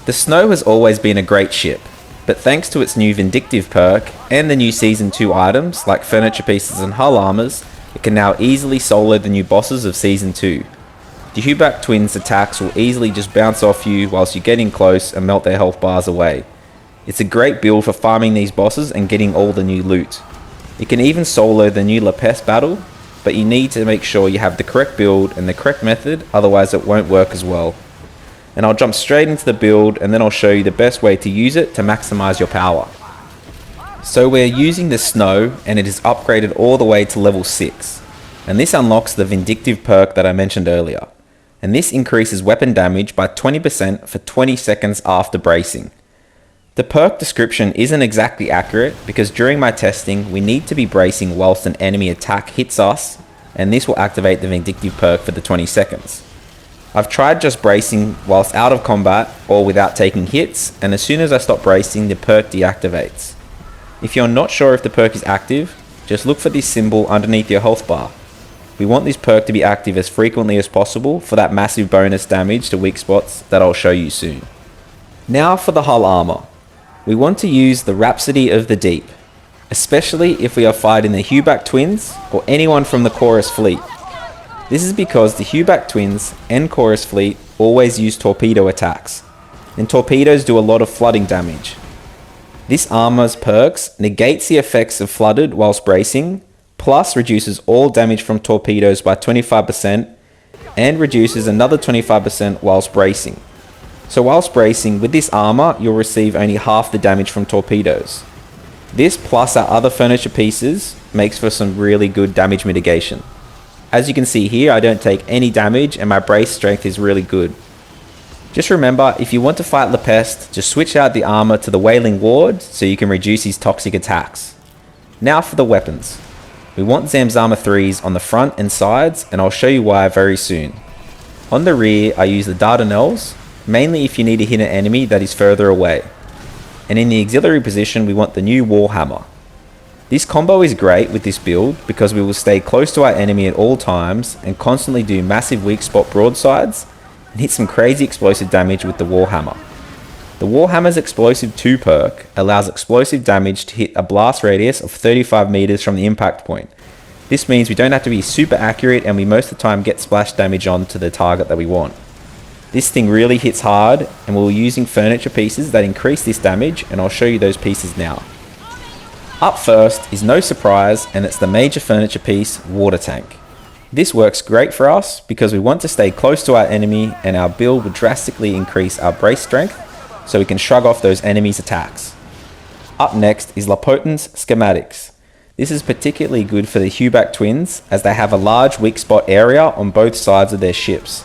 The Snow has always been a great ship, but thanks to its new Vindictive perk and the new Season 2 items like furniture pieces and hull armors, it can now easily solo the new bosses of Season 2. The Hubac Twins attacks will easily just bounce off you whilst you get in close and melt their health bars away. It's a great build for farming these bosses and getting all the new loot. It can even solo the new La Peste battle, but you need to make sure you have the correct build and the correct method, otherwise it won't work as well. And I'll jump straight into the build and then I'll show you the best way to use it to maximize your power. So we're using the Snow and it is upgraded all the way to level 6. And this unlocks the Vindictive perk that I mentioned earlier. And this increases weapon damage by 20% for 20 seconds after bracing. The perk description isn't exactly accurate because during my testing we need to be bracing whilst an enemy attack hits us, and this will activate the Vindictive perk for the 20 seconds. I've tried just bracing whilst out of combat or without taking hits, and as soon as I stop bracing the perk deactivates. If you're not sure if the perk is active, just look for this symbol underneath your health bar. We want this perk to be active as frequently as possible for that massive bonus damage to weak spots that I'll show you soon. Now for the hull armor. We want to use the Rhapsody of the Deep, especially if we are fighting the Hubac Twins or anyone from the Chorus fleet. This is because the Hubac Twins and Chorus fleet always use torpedo attacks, and torpedoes do a lot of flooding damage. This armor's perks negates the effects of flooded whilst bracing, plus reduces all damage from torpedoes by 25% and reduces another 25% whilst bracing. So whilst bracing with this armor, you'll receive only half the damage from torpedoes. This plus our other furniture pieces makes for some really good damage mitigation. As you can see here, I don't take any damage and my brace strength is really good. Just remember, if you want to fight La Peste, just switch out the armor to the Wailing Ward so you can reduce his toxic attacks. Now for the weapons. We want Zamzama 3s on the front and sides, and I'll show you why very soon. On the rear, I use the Dardanelles, mainly if you need to hit an enemy that is further away. And in the auxiliary position, we want the new Warhammer. This combo is great with this build because we will stay close to our enemy at all times and constantly do massive weak spot broadsides and hit some crazy explosive damage with the Warhammer. The Warhammer's Explosive 2 perk allows explosive damage to hit a blast radius of 35 meters from the impact point. This means we don't have to be super accurate and we most of the time get splash damage onto the target that we want. This thing really hits hard, and we're using furniture pieces that increase this damage, and I'll show you those pieces now. Up first is no surprise, and it's the major furniture piece, Water Tank. This works great for us because we want to stay close to our enemy, and our build will drastically increase our brace strength so we can shrug off those enemies' attacks. Up next is La Potent's Schematics. This is particularly good for the Hubac Twins as they have a large weak spot area on both sides of their ships.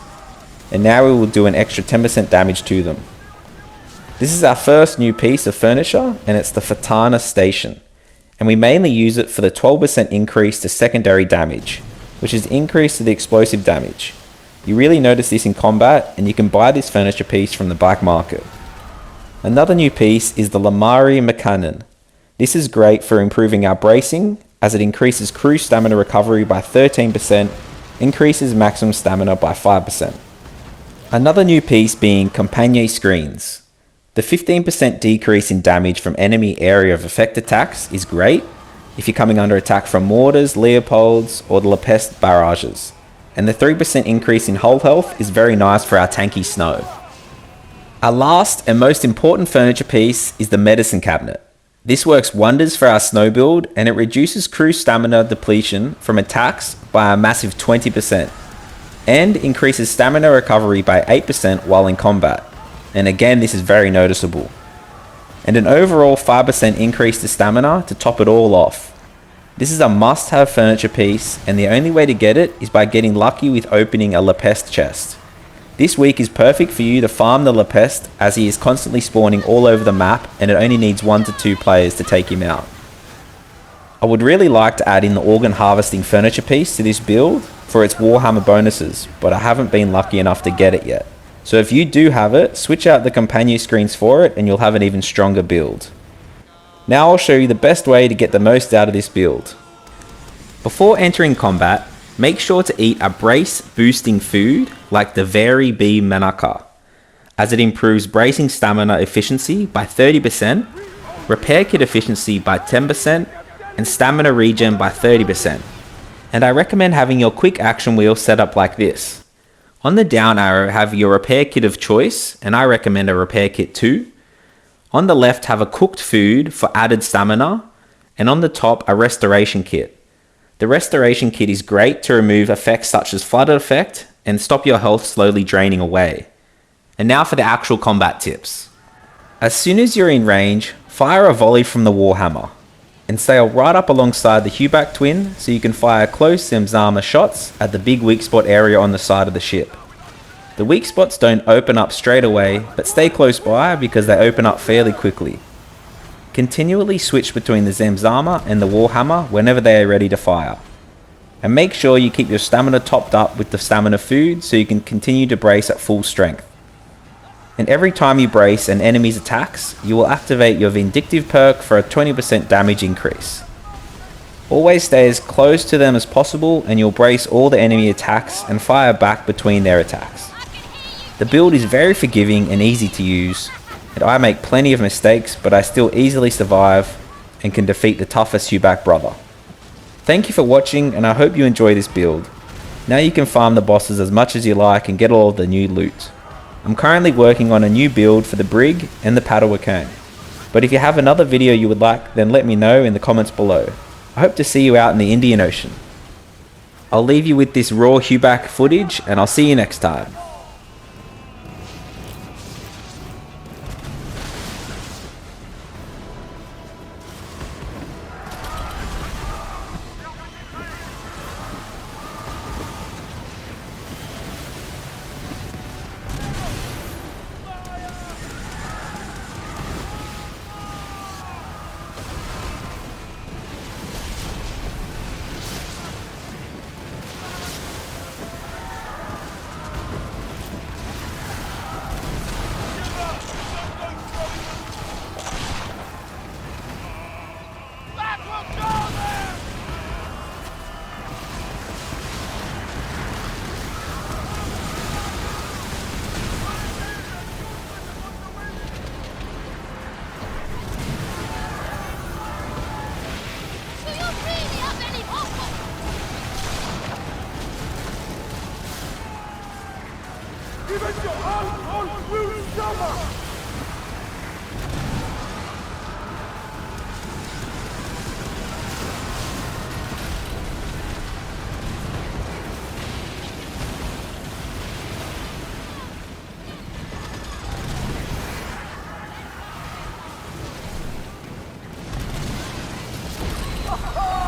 And now we will do an extra 10% damage to them. This is our first new piece of furniture, and it's the Fatana Station. And we mainly use it for the 12% increase to secondary damage, which is increase to the explosive damage. You really notice this in combat, and you can buy this furniture piece from the black market. Another new piece is the Lamari Mekanen. This is great for improving our bracing, as it increases crew stamina recovery by 13%, increases maximum stamina by 5%. Another new piece being compagnie screens. The 15% decrease in damage from enemy area of effect attacks is great if you're coming under attack from mortars, Leopolds, or the La Peste barrages. And the 3% increase in hull health is very nice for our tanky Snow. Our last and most important furniture piece is the Medicine Cabinet. This works wonders for our Snow build, and it reduces crew stamina depletion from attacks by a massive 20%, and increases stamina recovery by 8% while in combat. And again, this is very noticeable. And an overall 5% increase to stamina to top it all off. This is a must-have furniture piece, and the only way to get it is by getting lucky with opening a La Peste chest. This week is perfect for you to farm the La Peste, as he is constantly spawning all over the map and it only needs 1 to 2 players to take him out. I would really like to add in the Organ Harvesting furniture piece to this build for its Warhammer bonuses, but I haven't been lucky enough to get it yet. So if you do have it, switch out the compagnie screens for it and you'll have an even stronger build. Now I'll show you the best way to get the most out of this build. Before entering combat, make sure to eat a brace boosting food like the Very Bee Manaka. as it improves bracing stamina efficiency by 30%, repair kit efficiency by 10%, and stamina regen by 30%. And I recommend having your quick action wheel set up like this. On the down arrow have your repair kit of choice, and I recommend a repair kit 2. On the left have a cooked food for added stamina, and on the top a restoration kit. The restoration kit is great to remove effects such as flooded effect and stop your health slowly draining away. And now for the actual combat tips. As soon as you're in range, fire a volley from the Warhammer and sail right up alongside the Hubac Twin so you can fire close Zemzama shots at the big weak spot area on the side of the ship. The weak spots don't open up straight away, but stay close by because they open up fairly quickly. Continually switch between the Zemzama and the Warhammer whenever they are ready to fire. And make sure you keep your stamina topped up with the stamina food so you can continue to brace at full strength. And every time you brace an enemy's attacks, you will activate your Vindictive perk for a 20% damage increase. Always stay as close to them as possible and you'll brace all the enemy attacks and fire back between their attacks. The build is very forgiving and easy to use, and I make plenty of mistakes, but I still easily survive and can defeat the toughest Hubac brother. Thank you for watching, and I hope you enjoy this build. Now you can farm the bosses as much as you like and get all of the new loot. I'm currently working on a new build for the Brig and the Padawan, but if you have another video you would like, then let me know in the comments below. I hope to see you out in the Indian Ocean. I'll leave you with this raw Hubac footage, and I'll see you next time. Oh!